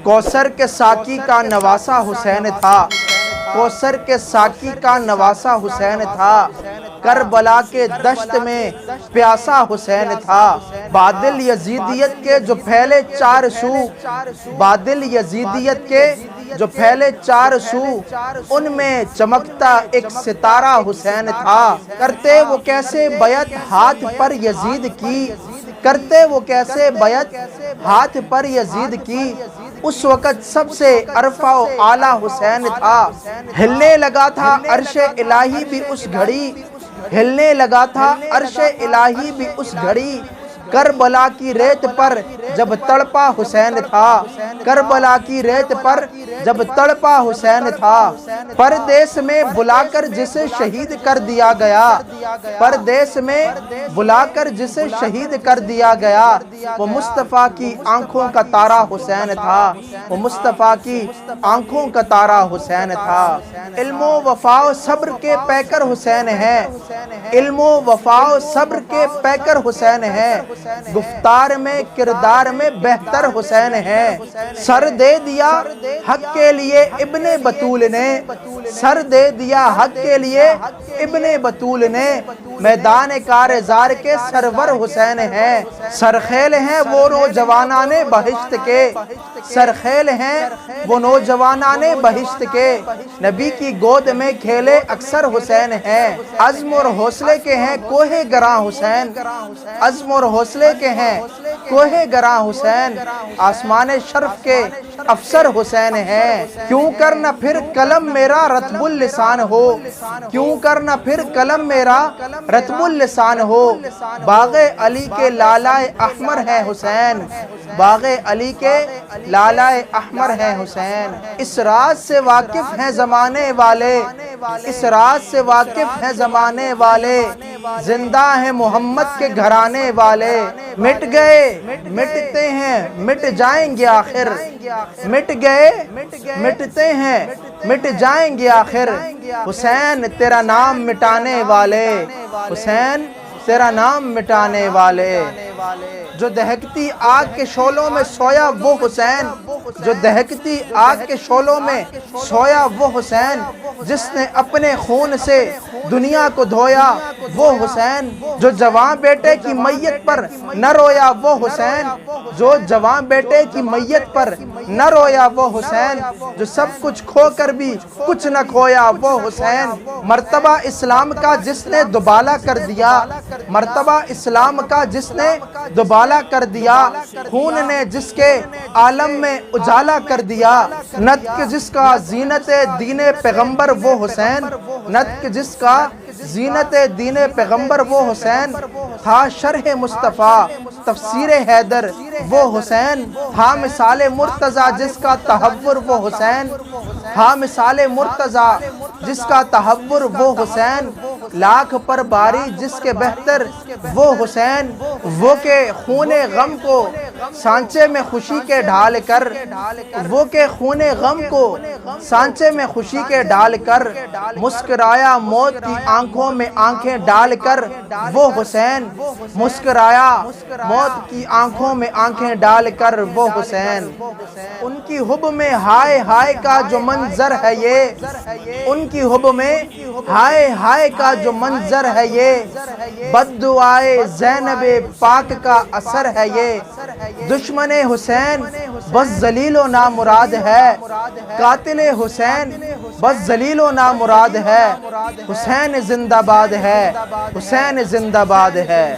کوثر کے ساقی کا نواسا حسین تھا، کوثر کے ساقی کا نواسا حسین تھا، کربلا کے دشت میں پیاسا حسین تھا۔ بادل یزیدیت کے جو پھیلے چار سو، بادل یزیدیت کے جو پھیلے چار سو، ان میں چمکتا ایک ستارہ حسین تھا۔ کرتے وہ کیسے بیعت ہاتھ پر یزید کی، کرتے وہ کیسے بیعت ہاتھ پر یزید کی، اس وقت سب سے عرفہ و اعلیٰ حسین تھا۔ ہلنے لگا تھا عرش الہی بھی اس گھڑی، ہلنے لگا تھا عرش الہی بھی اس گھڑی، کربلا کی ریت پر جب تڑپا حسین تھا، کربلا کی ریت پر جب تڑپا حسین تھا۔ پردیس میں بلا کر جسے شہید کر دیا گیا، پردیس میں بلا کر جسے شہید کر دیا گیا، وہ مصطفیٰ کی آنکھوں کا تارا حسین تھا، وہ مصطفیٰ کی آنکھوں کا تارا حسین تھا۔ علم و وفا و صبر کے پیکر حسین ہیں، علم و وفا و صبر کے پیکر حسین ہیں، گفتار میں کردار میں بہتر حسین ہیں۔ سر دے دیا حق کے لیے ابن بطول نے، سر دے دیا حق کے لیے ابن بطول نے، میدان کارزار کے سرور حسین ہیں۔ سرخیل ہیں وہ نوجوانان بہشت کے، سرخیل ہیں وہ نوجوانان بہشت کے، نبی کی گود میں کھیلے اکثر حسین ہیں۔ عزم اور حوصلے کے ہیں کوہ گراں حسین، عزم اور حوصلے کے ہیں کوہ گراں حسین، آسمان شرف کے افسر حسین ہیں۔ کیوں کر نہ پھر قلم میرا رطب اللسان ہو، کیوں کر نہ پھر قلم میرا رطب اللسان ہو، باغ علی کے لالائے احمر ہے حسین، باغ علی کے لالائے احمر ہے حسین۔ اس راز سے واقف ہیں زمانے والے، اس راز سے واقف ہیں زمانے والے، زندہ ہیں محمد کے گھرانے والے، مٹ گئے مٹتے ہیں مٹ جائیں گے آخر، مٹ گئے مٹتے ہیں مٹ جائیں گے آخر، حسین تیرا نام مٹانے والے، حسین تیرا نام مٹانے والے۔ جو دہکتی آگ کے شعلوں میں سویا وہ حسین، جو دہکتی آگ کے شعلوں میں سویا وہ حسین، جس نے اپنے خون سے دنیا کو دھویا وہ حسین، جو جوان بیٹے کی میت پر نہ رویا وہ حسین، جو جوان بیٹے کی میت پر نہ رویا وہ حسین، جو سب کچھ کھو کر بھی کچھ نہ کھویا وہ حسین، مرتبہ اسلام کا جس نے دوبالا کر دیا، مرتبہ اسلام کا جس نے دوبالا کر دیا، خون نے جس کے عالم میں اجالا کر دیا، نطق جس کا زینت دین پیغمبر وہ حسین، نطق جس کا زینت دین پیغمبر وہ حسین، تھا شرح مصطفیٰ تفسیر حیدر وہ حسین، تھا مثال مرتضیٰ جس کا تحور وہ حسین، تھا مثال مرتضیٰ جس کا تحور وہ حسین، لاکھ پر باری جس کے بہتر وہ حسین، وہ کہ خون غم کو سانچے میں خوشی کے ڈھال کر، وہ کہ خون غم کو سانچے میں خوشی کے ڈال کر، مسکرایا موت کی آنکھوں میں آنکھیں ڈال کر وہ حسین، مسکرایا موت کی آنکھوں میں آنکھیں ڈال کر وہ حسین۔ ان کی حب میں ہائے ہائے کا جو منظر ہے یہ، ان کی حب میں ہائے ہائے کا جو منظر ہے یہ، بد دعائے زینب پاک کا اثر ہے یہ، دشمن حسین بس ذلیل و نامراد ہے، قاتل حسین بس ذلیل و نامراد ہے، حسین زندہ باد ہے، حسین زندہ باد ہے۔